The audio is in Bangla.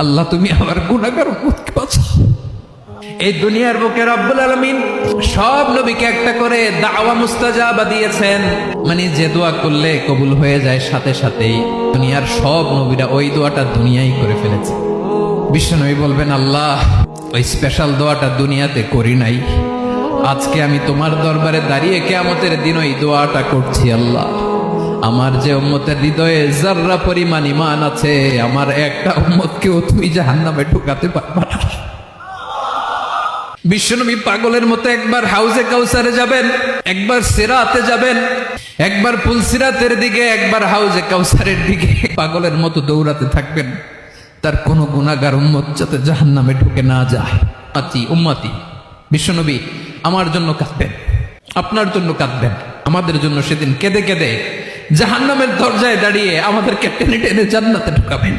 আল্লাহ তুমি আমার গুনাহগার উম্মতকে বাঁচাও। এই দুনিয়ার বুকে রব্বুল আলামিন সব নবীকে একটা করে দাওয়া মুস্তাজাবা দিয়েছেন, মানে যে দোয়া করলে কবুল হয়ে যায় সাথে সাথেই। দুনিয়ার সব নবীরা ওই দোয়াটা দুনিয়ায় করে ফেলেছে। বিশ্বনবী বলবেন, আল্লাহ ওই স্পেশাল দোয়াটা দুনিয়াতে করি নাই, আজকে আমি তোমার দরবারে দাঁড়িয়ে কিয়ামতের দিন ওই দোয়াটা করছি। আল্লাহ আমার যে উম্মতের হৃদয়ে যাররা পরিমাণ ঈমান আছে, আমার একটা উম্মতকেও তুমি জাহান্নামে ঢুকাতে পারবা না। বিশ্বনবী পাগলের মতো একবার হাউজে কাউসারে যাবেন, একবার সিরাতে যাবেন, একবার পুলসিরাতের দিকে, একবার হাউজে কাউসারের দিকে পাগলের মতো দৌড়াতে থাকবেন, তার কোনো গুনাহগার উম্মত যাতে জাহান্নামে ঢুকে না যায়। উম্মতি বিশ্বনবী আমার জন্য কাঁদবেন, আপনার জন্য কাঁদবেন, আমাদের জন্য সেদিন কেঁদে কেঁদে জাহান্নামের দরজায় দাঁড়িয়ে আমাদেরকে টেনে টেনে জান্নাতে ঢুকাবেন।